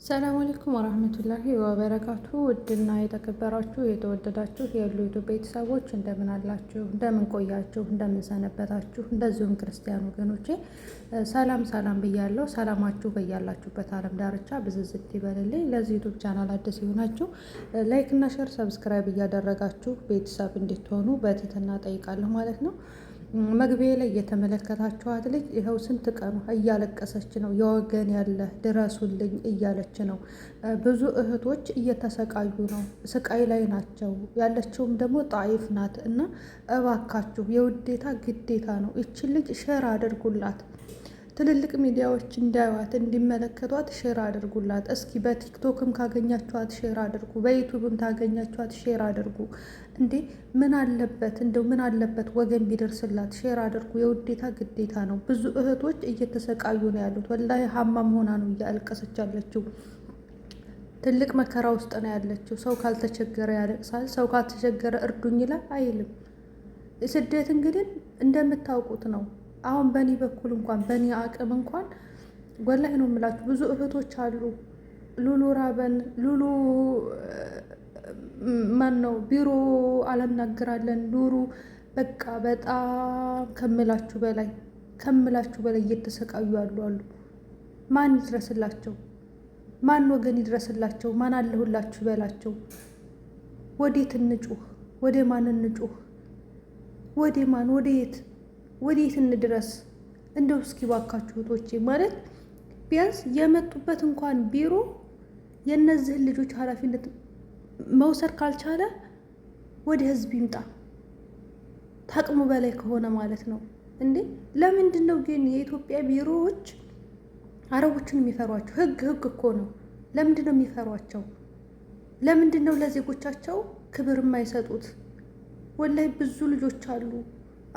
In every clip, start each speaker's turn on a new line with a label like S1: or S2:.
S1: ሰላም አለይኩም ወራህመቱላሂ ወበረካቱ። ውድና የተከበራችሁ የተወደዳችሁ የሉቱ ቤተሰቦች እንደምን አላችሁ? እንደምን ቆያችሁ? እንደምን ሰነበታችሁ? እንደዚሁም ክርስቲያን ወገኖቼ ሰላም ሰላም ብያለሁ። ሰላማችሁ በያላችሁበት ዓለም ዳርቻ ብዝዝት ይበልልኝ። ለዚህ ዩቱብ ቻናል አዲስ የሆናችሁ ላይክ እና ሼር ሰብስክራይብ እያደረጋችሁ ቤተሰብ እንድትሆኑ በትህትና ጠይቃለሁ ማለት ነው። መግቢያ ላይ የተመለከታችኋት ልጅ ይኸው ስንት ቀኑ እያለቀሰች ነው። የወገን ያለ ድረሱልኝ እያለች ነው። ብዙ እህቶች እየተሰቃዩ ነው፣ ስቃይ ላይ ናቸው። ያለችውም ደግሞ ጣይፍ ናት እና እባካችሁ የውዴታ ግዴታ ነው። ይችን ልጅ ሼር አድርጉላት። ትልልቅ ሚዲያዎች እንዳዩዋት እንዲመለከቷት ሼር አድርጉላት። እስኪ በቲክቶክም ካገኛችኋት ሼር አድርጉ፣ በዩቱብም ታገኛችኋት ሼር አድርጉ። እንዴ ምን አለበት እንደው ምን አለበት ወገን ቢደርስላት? ሼር አድርጉ። የውዴታ ግዴታ ነው። ብዙ እህቶች እየተሰቃዩ ነው ያሉት። ወላሂ ሀማም ሆና ነው እያለቀሰች ያለችው። ትልቅ መከራ ውስጥ ነው ያለችው። ሰው ካልተቸገረ ያለቅሳል። ሰው ካልተቸገረ እርዱኝ ይላል አይልም። ስደት እንግዲህ እንደምታውቁት ነው። አሁን በእኔ በኩል እንኳን በእኔ አቅም እንኳን ወላሂ ነው የምላችሁ ብዙ እህቶች አሉ። ሉሉ ራበን፣ ሉሉ ማን ነው ቢሮ አላናግራለን፣ ሉሉ በቃ በጣም ከምላችሁ በላይ እየተሰቃዩ ያሉ አሉ። ማን ይድረስላቸው? ማን ወገን ይድረስላቸው? ማን አለሁላችሁ በላቸው? ወዴት እንጩህ? ወደ ማን እንጩህ? ወደ ማን? ወዴት እንድረስ? እንደው እስኪ ባካችሁ እህቶቼ ማለት ቢያንስ የመጡበት እንኳን ቢሮ የእነዚህን ልጆች ኃላፊነት መውሰድ ካልቻለ ወደ ህዝብ ይምጣ፣ ታቅሙ በላይ ከሆነ ማለት ነው። እንዴ ለምንድን ነው ግን የኢትዮጵያ ቢሮዎች አረቦችን የሚፈሯቸው? ህግ እኮ ነው። ለምንድን ነው የሚፈሯቸው? ለምንድን ነው ለዜጎቻቸው ክብር የማይሰጡት? ወላይ ብዙ ልጆች አሉ።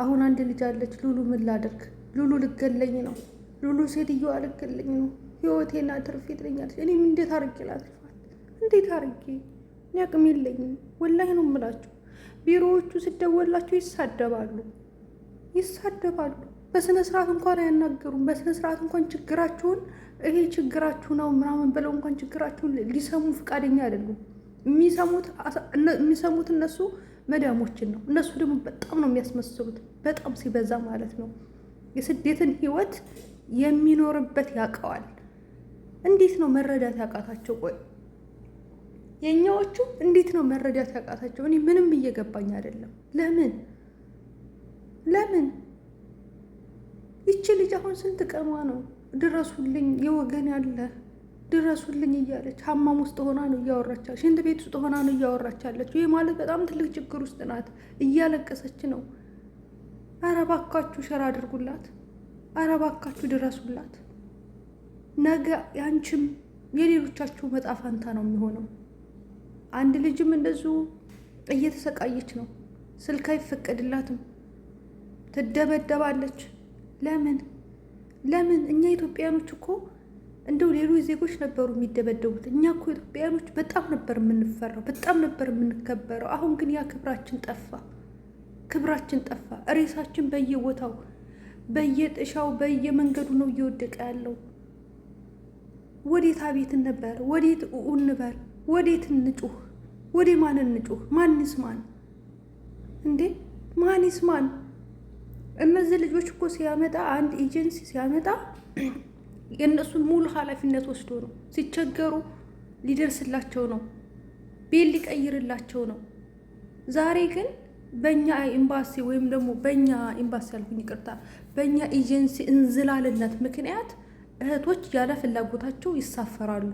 S1: አሁን አንድ ልጅ አለች። ሉሉ ምን ላደርግ? ሉሉ ልገለኝ ነው። ሉሉ ሴትዮዋ ልገለኝ ነው። ህይወቴና ትርፌ ትለኛለች። እኔም እንዴት አርጌ ላትርፋት? እንዴት አርጌ? እኔ አቅም የለኝም። ወላሂ ነው የምላችሁ። ቢሮዎቹ ሲደወላቸው ይሳደባሉ። በስነ ስርዓት እንኳን አያናገሩም። በስነ ስርዓት እንኳን ችግራችሁን ይሄ ችግራችሁ ነው ምናምን ብለው እንኳን ችግራችሁን ሊሰሙ ፈቃደኛ አይደሉም። የሚሰሙት እነሱ መዳሞችን ነው። እነሱ ደግሞ በጣም ነው የሚያስመስሉት፣ በጣም ሲበዛ ማለት ነው። የስደትን ህይወት የሚኖርበት ያውቀዋል። እንዴት ነው መረዳት ያቃታቸው? ቆይ የኛዎቹ እንዴት ነው መረዳት ያቃታቸው? እኔ ምንም እየገባኝ አይደለም። ለምን ይቺ ልጅ አሁን ስንት ቀኗ ነው? ድረሱልኝ የወገን ያለ ድረሱልኝ እያለች ሀማም ውስጥ ሆና ነው እያወራች፣ ሽንት ቤት ውስጥ ሆና ነው እያወራች ያለችው። ይህ ማለት በጣም ትልቅ ችግር ውስጥ ናት፣ እያለቀሰች ነው። ኧረ እባካችሁ ሸራ አድርጉላት፣ ኧረ እባካችሁ ድረሱላት። ነገ ያንቺም የሌሎቻችሁ መጣ ፈንታ ነው የሚሆነው። አንድ ልጅም እንደዚሁ እየተሰቃየች ነው። ስልክ አይፈቀድላትም፣ ትደበደባለች። ለምን? እኛ ኢትዮጵያኖች እኮ እንደው ሌሎች ዜጎች ነበሩ የሚደበደቡት። እኛ እኮ ኢትዮጵያኖች በጣም ነበር የምንፈራው፣ በጣም ነበር የምንከበረው። አሁን ግን ያ ክብራችን ጠፋ። ሬሳችን በየቦታው በየጥሻው በየመንገዱ ነው እየወደቀ ያለው። ወዴት አቤት ነበር? ወዴት እንበል? ወዴት እንጩህ? ወደ ማን እንጩህ? ማን ይስማን እንዴ? ማን ይስማን? እነዚህ ልጆች እኮ ሲያመጣ አንድ ኤጀንሲ ሲያመጣ የእነሱን ሙሉ ኃላፊነት ወስዶ ነው። ሲቸገሩ ሊደርስላቸው ነው፣ ቤት ሊቀይርላቸው ነው። ዛሬ ግን በእኛ ኤምባሲ ወይም ደግሞ በእኛ ኤምባሲ ያልኩኝ ይቅርታ፣ በእኛ ኤጀንሲ እንዝላልነት ምክንያት እህቶች ያለ ፍላጎታቸው ይሳፈራሉ።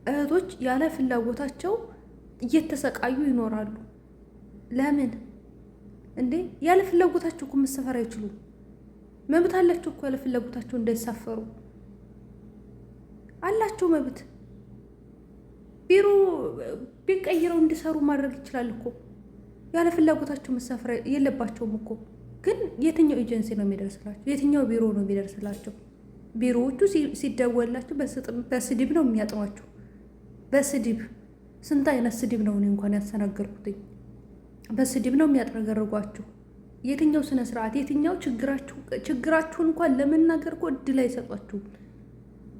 S1: እህቶች ያለ ፍላጎታቸው እየተሰቃዩ ይኖራሉ። ለምን እንዴ? ያለ ፍላጎታቸው እኮ መሰፈር አይችሉም። መብት አላቸው እኮ ያለ ፍላጎታቸው እንዳይሳፈሩ አላቸው መብት። ቢሮ ቢቀይረው እንዲሰሩ ማድረግ ይችላል እኮ። ያለ ፍላጎታቸው መሳፈር የለባቸውም እኮ። ግን የትኛው ኤጀንሲ ነው የሚደርስላቸው? የትኛው ቢሮ ነው የሚደርስላቸው? ቢሮዎቹ ሲደወላቸው በስድብ ነው የሚያጥኗቸው። በስድብ ስንት አይነት ስድብ ነው እኔ እንኳን ያስተናገርኩትኝ። በስድብ ነው የሚያጥረገርጓችሁ። የትኛው ስነ ስርዓት? የትኛው ችግራችሁን እንኳን ለመናገር እኮ እድል አይሰጧችሁም።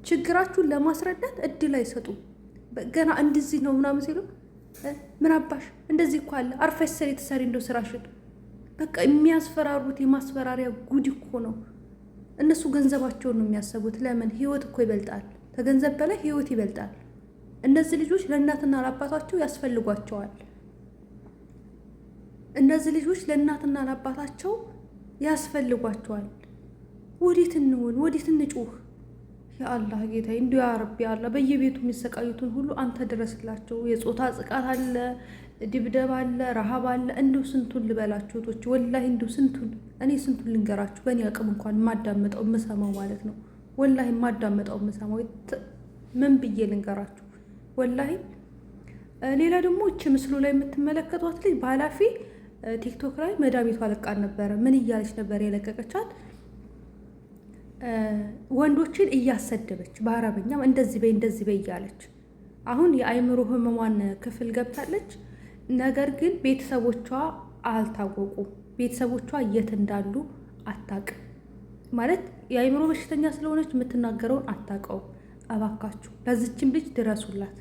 S1: ችግራችሁን ለማስረዳት እድል አይሰጡም። ገና እንደዚህ ነው ምናምን ሲሉ ምን አባሽ እንደዚህ እኮ አለ አርፈሽ ስሪ ትሰሪ እንደው ስራሽን። በቃ የሚያስፈራሩት የማስፈራሪያ ጉድ እኮ ነው። እነሱ ገንዘባቸውን ነው የሚያሰቡት። ለምን? ህይወት እኮ ይበልጣል። ከገንዘብ በላይ ህይወት ይበልጣል። እነዚህ ልጆች ለእናትና ለአባታቸው ያስፈልጓቸዋል። እነዚህ ልጆች ለእናትና ለአባታቸው ያስፈልጓቸዋል። ወዴት እንውን? ወዴት እንጩህ? የአላህ ጌታ እንዲሁ ያ ረቢ አላህ በየቤቱ የሚሰቃዩትን ሁሉ አንተ ድረስላቸው። የጾታ ጥቃት አለ፣ ድብደባ አለ፣ ረሃብ አለ። እንዲሁ ስንቱን ልበላችሁ እህቶች፣ ወላሂ እንዲሁ ስንቱን ስንቱን ልንገራችሁ። በእኔ አቅም እንኳን የማዳመጠው የምሰማው ማለት ነው። ወላሂ የማዳመጠው የምሰማው ምን ብዬ ልንገራችሁ? ወላሂ ሌላ ደግሞ እች ምስሉ ላይ የምትመለከቷት ልጅ በኃላፊ ቲክቶክ ላይ መዳቤቷ ለቃን ነበረ። ምን እያለች ነበር የለቀቀቻት? ወንዶችን እያሰደበች በአረበኛም እንደዚህ በይ እያለች አሁን የአእምሮ ህመሟን ክፍል ገብታለች። ነገር ግን ቤተሰቦቿ አልታወቁም። ቤተሰቦቿ የት እንዳሉ አታውቅም። ማለት የአእምሮ በሽተኛ ስለሆነች የምትናገረውን አታውቀውም። እባካችሁ ለዚችም ልጅ ድረሱላት።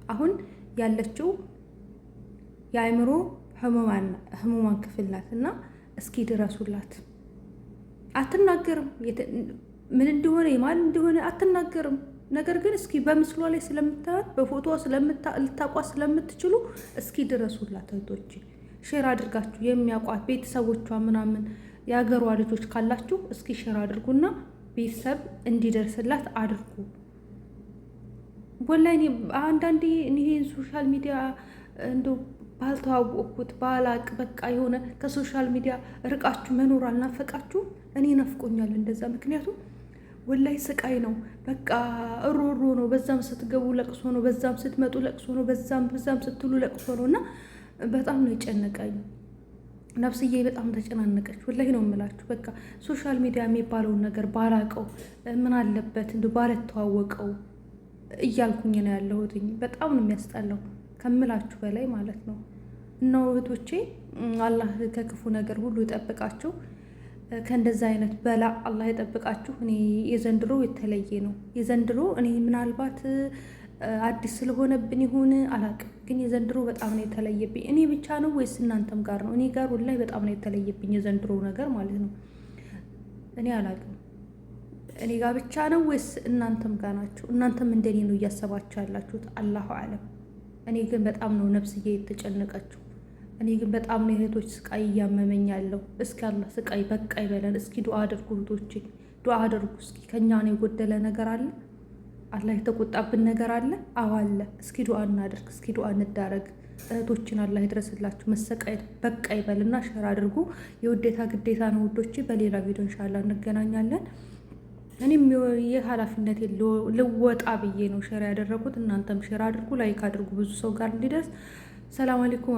S1: አሁን ያለችው የአእምሮ ህሙማን ክፍል ናት እና እስኪ ድረሱላት። አትናገርም፣ ምን እንደሆነ የማን እንደሆነ አትናገርም። ነገር ግን እስኪ በምስሏ ላይ ስለምታዩት በፎቶዋ ልታቋት ስለምትችሉ እስኪ ድረሱላት እህቶቼ። ሼር አድርጋችሁ የሚያውቋት ቤተሰቦቿ ምናምን የሀገሯ ልጆች ካላችሁ እስኪ ሼር አድርጉና ቤተሰብ እንዲደርስላት አድርጉ። ወላሂ አንዳንዴ ይሄን ሶሻል ሚዲያ እንደው ባልተዋወቅኩት ባላቅ በቃ የሆነ ከሶሻል ሚዲያ ርቃችሁ መኖር አልናፈቃችሁ? እኔ ናፍቆኛል እንደዛ። ምክንያቱም ወላሂ ስቃይ ነው። በቃ እሮሮ ነው። በዛም ስትገቡ ለቅሶ ነው፣ በዛም ስትመጡ ለቅሶ ነው፣ በዛም ስትሉ ለቅሶ ነው። እና በጣም ነው የጨነቀኝ። ነፍስዬ በጣም ተጨናነቀች። ወላሂ ነው የምላችሁ። በቃ ሶሻል ሚዲያ የሚባለውን ነገር ባላቀው ምን አለበት እንደ ባልተዋወቀው እያልኩኝ ነው ያለሁትኝ። በጣም ነው የሚያስጠላው ከምላችሁ በላይ ማለት ነው። እና እህቶቼ አላህ ከክፉ ነገር ሁሉ ይጠብቃችሁ፣ ከእንደዛ አይነት በላ አላህ ይጠብቃችሁ። እኔ የዘንድሮ የተለየ ነው። የዘንድሮ እኔ ምናልባት አዲስ ስለሆነብን ይሁን አላቅም፣ ግን የዘንድሮ በጣም ነው የተለየብኝ። እኔ ብቻ ነው ወይስ እናንተም ጋር ነው? እኔ ጋር ወላሂ በጣም ነው የተለየብኝ የዘንድሮ ነገር ማለት ነው። እኔ አላቅም እኔ ጋር ብቻ ነው ወይስ እናንተም ጋር ናችሁ? እናንተም እንደኔ ነው እያሰባችሁ ያላችሁት? አላሁ አለም። እኔ ግን በጣም ነው ነፍስዬ የተጨነቀችው። እኔ ግን በጣም ነው የእህቶች ስቃይ እያመመኝ ያለው። እስኪ አላህ ስቃይ በቃ ይበለን። እስኪ ዱዓ አድርጉ እህቶቼ፣ ዱዓ አድርጉ። እስኪ ከኛ ነው የጎደለ ነገር አለ? አላህ የተቆጣብን ነገር አለ? አዎ አለ። እስኪ ዱዓ እናድርግ፣ እስኪ ዱዓ እንዳረግ። እህቶችን አላህ ይድረስላችሁ። መሰቃየት በቃ ይበልና ሸር አድርጉ። የውዴታ ግዴታ ነው ውዶቼ። በሌላ ቪዲዮ ኢንሻአላህ እንገናኛለን። እኔም የኃላፊነት ልወጣ ብዬ ነው ሼር ያደረጉት። እናንተም ሼር አድርጉ፣ ላይክ አድርጉ፣ ብዙ ሰው ጋር እንዲደርስ። ሰላም አለይኩም።